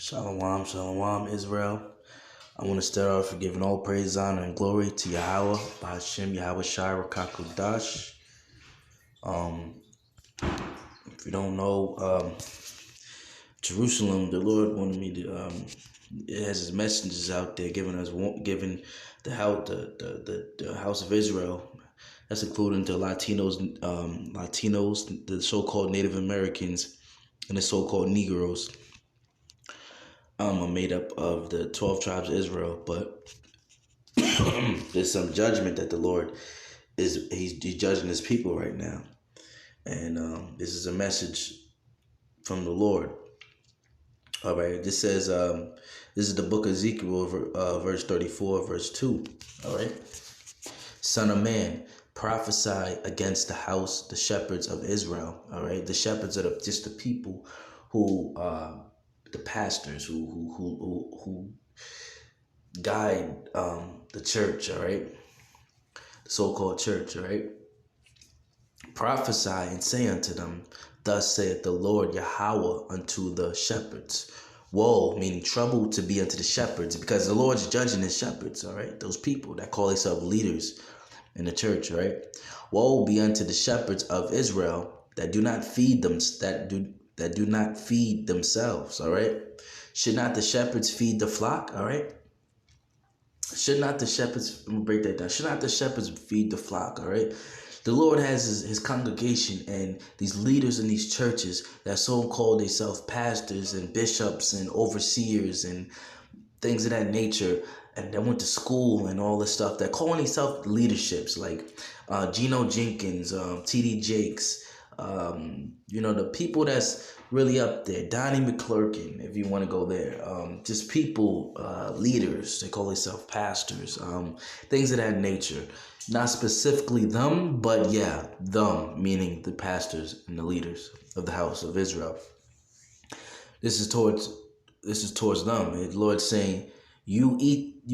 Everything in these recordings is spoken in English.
Shalom, shalom, Israel. I want to start off with giving all praise, honor, and glory to Yahweh, Bahashem, Yahweh Shai, Rakakudash. If you don't know, Jerusalem, the Lord wanted me to, it has his messengers out there giving the house of Israel. That's including the Latinos, the so-called Native Americans, and the so-called Negroes. Are made up of the 12 tribes of Israel, but there's some judgment that the Lord he's judging his people right now. And this is a message from the Lord. All right, this says, this is the book of Ezekiel, verse 34, verse 2. All right. Son of man, prophesy against the shepherds of Israel. All right. The shepherds are just the people who, the pastors who guide the church, all right? The so-called church, all right? Prophesy and say unto them, thus saith the Lord Yahweh unto the shepherds. Woe, meaning trouble to be unto the shepherds, because the Lord's judging his shepherds, all right? Those people that call themselves leaders in the church, all right? Woe be unto the shepherds of Israel that do not feed them, that do not feed themselves, all right? Should not the shepherds feed the flock, all right? Should not the shepherds, I'm gonna break that down. Should not the shepherds feed the flock, all right? The Lord has his congregation and these leaders in these churches that so-called themselves pastors and bishops and overseers and things of that nature, and they went to school and all this stuff. They're calling themselves leaderships, like Geno Jenkins, T.D. Jakes, the people that's really up there, Donnie McClurkin, if you want to go there, just people, leaders, they call themselves pastors, things of that nature. Not specifically them, but yeah, them, meaning the pastors and the leaders of the house of Israel. This is towards them. The Lord's saying, you eat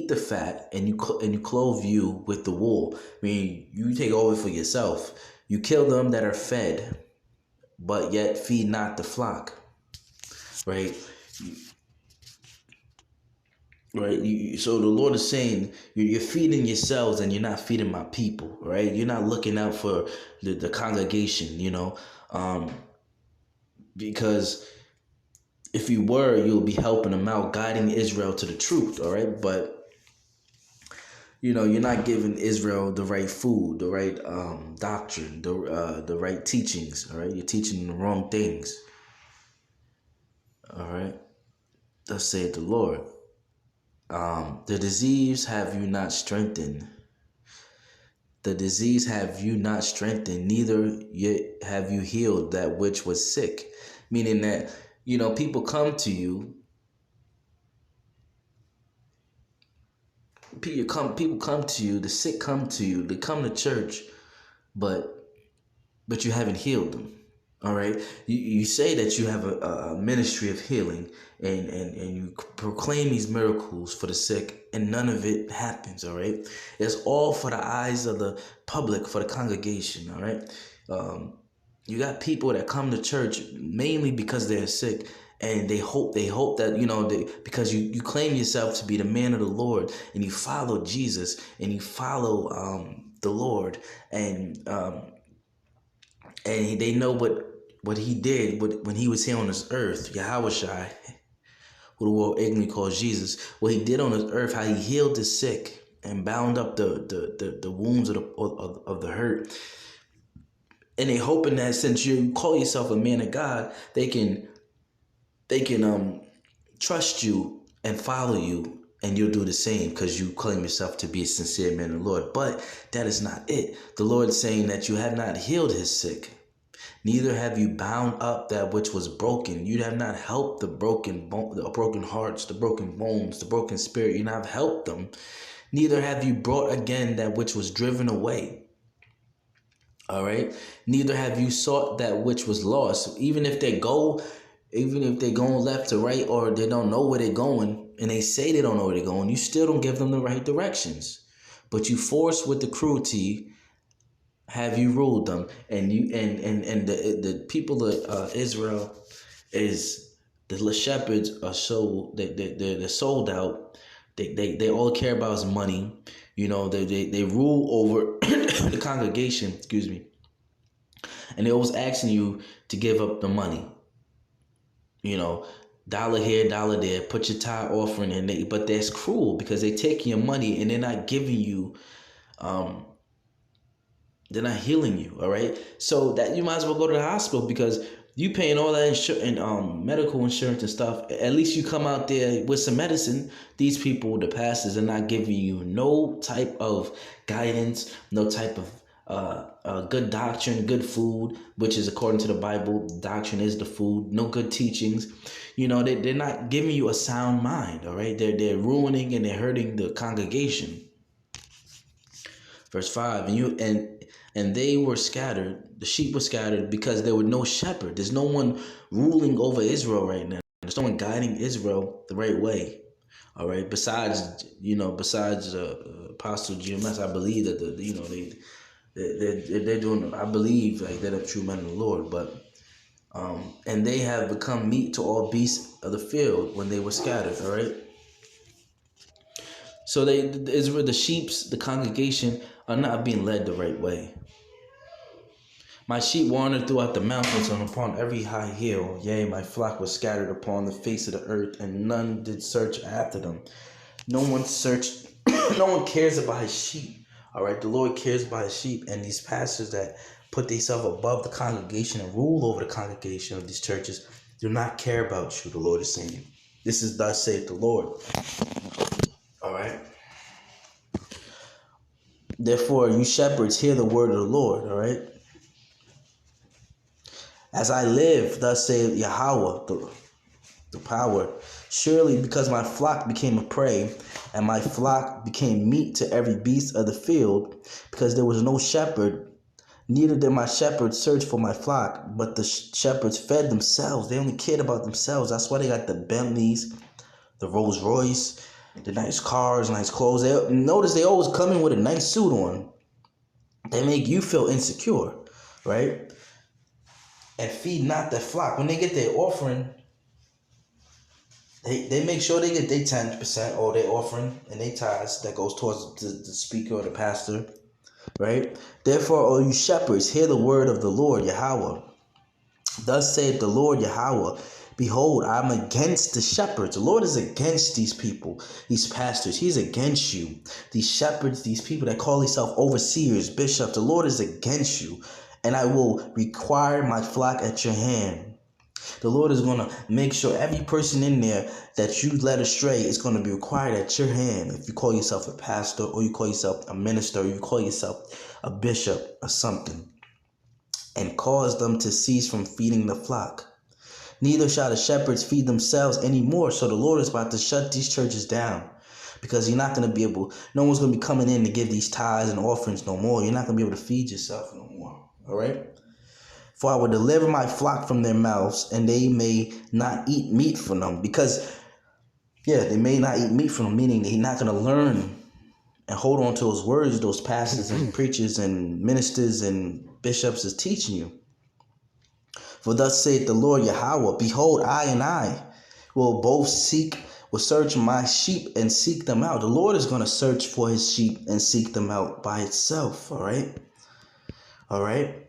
the fat and you clothe you with the wool. I mean, you take over for yourself. You kill them that are fed, but yet feed not the flock. Right? Right? So the Lord is saying, you're feeding yourselves and you're not feeding my people. Right? You're not looking out for the congregation, because if you were, you'll be helping them out, guiding Israel to the truth, all right? But, you're not giving Israel the right food, the right doctrine, the right teachings, all right? You're teaching them the wrong things, all right? Thus saith the Lord. The disease have you not strengthened. The disease have you not strengthened, neither yet have you healed that which was sick. Meaning that, people come to you. People come to you. The sick come to you. They come to church, but you haven't healed them. All right. You say that you have a ministry of healing, and you proclaim these miracles for the sick, and none of it happens. All right. It's all for the eyes of the public, for the congregation. All right. You got people that come to church mainly because they're sick, and they hope that, because you claim yourself to be the man of the Lord, and you follow Jesus, and you follow the Lord, and they know what he did when he was here on this earth, Yahweh Shai, who the world ignorantly calls Jesus, what he did on this earth, how he healed the sick and bound up the wounds of the hurt. And they hoping that since you call yourself a man of God, they can trust you and follow you, and you'll do the same because you claim yourself to be a sincere man of the Lord. But that is not it. The Lord is saying that you have not healed his sick, neither have you bound up that which was broken. You have not helped the broken hearts, the broken bones, the broken spirit. You have helped them. Neither have you brought again that which was driven away. All right. Neither have you sought that which was lost. Even if they're going left to right, or they don't know where they're going, and they say they don't know where they're going, you still don't give them the right directions. But you force with the cruelty, have you ruled them, and you and the people of Israel is the shepherds are so they're sold out. They all care about is money. You know, they rule over the congregation, excuse me. And they're always asking you to give up the money. You know, dollar here, dollar there, put your tithe offering in. But that's cruel because they're taking your money and they're not giving you, they're not healing you. All right, so that you might as well go to the hospital because you paying all that medical insurance and stuff. At least you come out there with some medicine. These people, the pastors, are not giving you no type of guidance, no type of good doctrine, good food, which is according to the Bible. Doctrine is the food. No good teachings. You know, they're not giving you a sound mind. All right, they're ruining and they're hurting the congregation. Verse 5, and they were scattered, the sheep were scattered because there was no shepherd. There's no one ruling over Israel right now. There's no one guiding Israel the right way. All right. Besides Apostle GMS, I believe that they're doing. I believe like they're the true men of the Lord. But and they have become meat to all beasts of the field when they were scattered. All right. So Israel, the sheep's, the congregation are not being led the right way. My sheep wandered throughout the mountains and upon every high hill. Yea, my flock was scattered upon the face of the earth, and none did search after them. No one searched. No one cares about his sheep. All right, the Lord cares about his sheep, and these pastors that put themselves above the congregation and rule over the congregation of these churches do not care about you. The Lord is saying, "This is thus saith the Lord." All right. Therefore, you shepherds, hear the word of the Lord. All right. As I live, thus saith Yahweh, the power, surely because my flock became a prey, and my flock became meat to every beast of the field, because there was no shepherd, neither did my shepherds search for my flock, but the shepherds fed themselves. They only cared about themselves. That's why they got the Bentleys, the Rolls Royce, the nice cars, nice clothes. Notice they always come in with a nice suit on. They make you feel insecure, right? And feed not their flock. When they get their offering, they make sure they get their 10% or their offering and their tithes that goes towards the speaker or the pastor, right? Therefore, all you shepherds, hear the word of the Lord, Yahweh. Thus saith the Lord Yahweh, behold, I'm against the shepherds. The Lord is against these people, these pastors. He's against you. These shepherds, these people that call themselves overseers, bishops, the Lord is against you. And I will require my flock at your hand. The Lord is going to make sure every person in there that you led astray is going to be required at your hand. If you call yourself a pastor or you call yourself a minister or you call yourself a bishop or something. And cause them to cease from feeding the flock. Neither shall the shepherds feed themselves anymore. So the Lord is about to shut these churches down. Because you're not going to be able, no one's going to be coming in to give these tithes and offerings no more. You're not going to be able to feed yourself no more. All right? For I will deliver my flock from their mouths, and they may not eat meat from them. Because, they may not eat meat from them, meaning they're not going to learn and hold on to those words those pastors and preachers and ministers and bishops is teaching you. For thus saith the Lord Yahweh, behold, I will search my sheep and seek them out. The Lord is going to search for his sheep and seek them out by itself. All right. All right.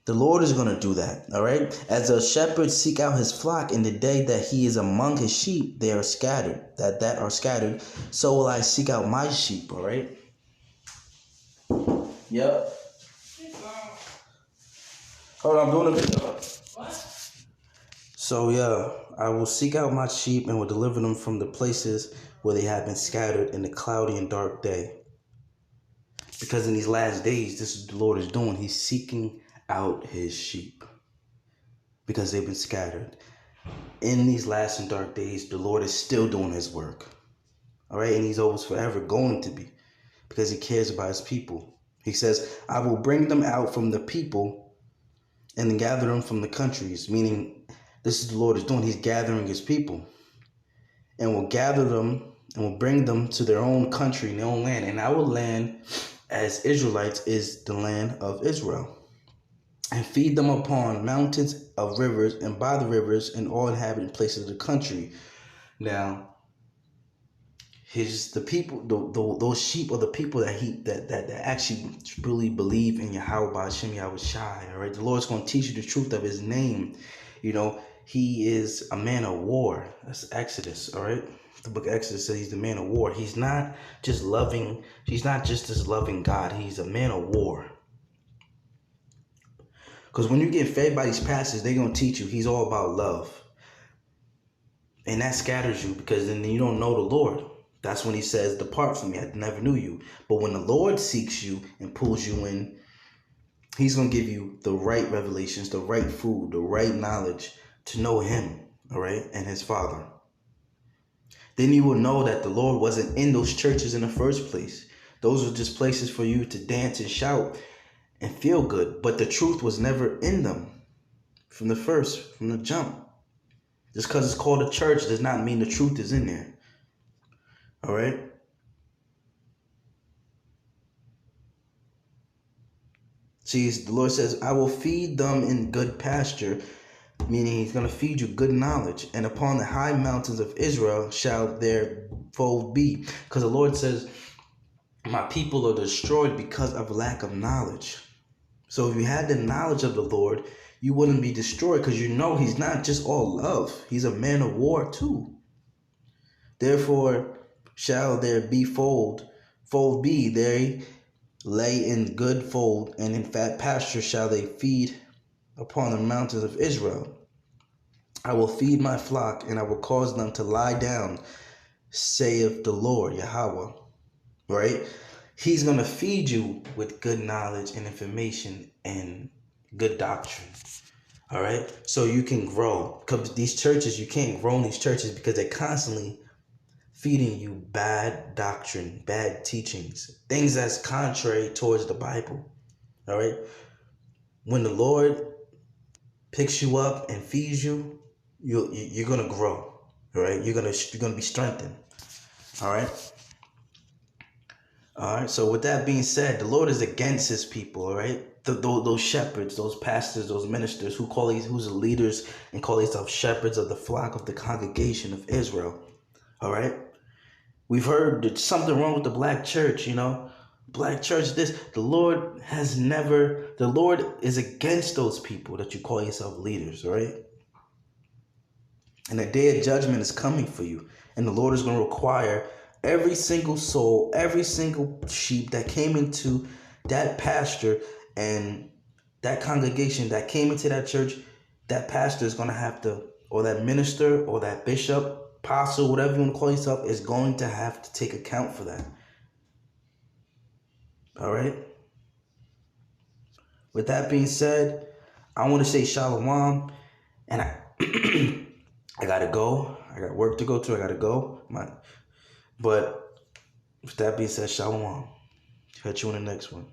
The Lord is going to do that. All right. As a shepherd seek out his flock in the day that he is among his sheep, they are scattered, that are scattered. So will I seek out my sheep. All right. Yep. Hold on, I'm doing a video. What? So I will seek out my sheep and will deliver them from the places where they have been scattered in the cloudy and dark day. Because in these last days, this is what the Lord is doing. He's seeking out his sheep because they've been scattered. In these last and dark days, the Lord is still doing his work. All right. And he's always forever going to be because he cares about his people. He says, I will bring them out from the people and gather them from the countries, meaning this is the Lord is doing. He's gathering his people and will gather them and will bring them to their own country and their own land. And our land as Israelites is the land of Israel. and feed them upon mountains of rivers and by the rivers and all inhabited places of the country. Now, the people, those sheep are the people that actually really believe in Yahweh Ba'ashem Yahweh Shai. All right, the Lord's going to teach you the truth of His name. You know, He is a man of war. That's Exodus. All right, the book of Exodus says He's the man of war. He's not just loving. He's not just this loving God. He's a man of war. Because when you get fed by these pastors, they're going to teach you He's all about love. And that scatters you, because then you don't know the Lord. That's when He says, depart from me, I never knew you. But when the Lord seeks you and pulls you in, He's going to give you the right revelations, the right food, the right knowledge to know Him, all right, and His Father. Then you will know that the Lord wasn't in those churches in the first place. Those were just places for you to dance and shout and feel good. But the truth was never in them from the jump. Just because it's called a church does not mean the truth is in there. All right? See, the Lord says, I will feed them in good pasture, meaning He's going to feed you good knowledge. And upon the high mountains of Israel shall their fold be. Because the Lord says, my people are destroyed because of lack of knowledge. So if you had the knowledge of the Lord, you wouldn't be destroyed, because you know He's not just all love. He's a man of war too. Therefore shall there be fold be, they lay in good fold, and in fat pasture shall they feed upon the mountains of Israel. I will feed my flock, and I will cause them to lie down, saith the Lord, Yahweh. Right? He's going to feed you with good knowledge and information and good doctrine. All right? So you can grow. Because these churches, you can't grow in these churches because they're constantly feeding you bad doctrine, bad teachings, things that's contrary towards the Bible. All right? When the Lord picks you up and feeds you, you're going to grow. All right? You're going to be strengthened. All right? All right, so with that being said, the Lord is against His people, all right? Those shepherds, those pastors, those ministers who's the leaders and call themselves shepherds of the flock of the congregation of Israel, all right? We've heard there's something wrong with the black church, you know? Black church, the Lord is against those people that you call yourself leaders, all right? And the day of judgment is coming for you, and the Lord is going to require every single soul, every single sheep that came into that pasture and that congregation that came into that church, that pastor is going to have to, or that minister, or that bishop, apostle, whatever you want to call yourself, is going to have to take account for that. All right? With that being said, I want to say shalom, and I got to go. I got work to go to. I got to go. But with that being said, shalom. Catch you in the next one.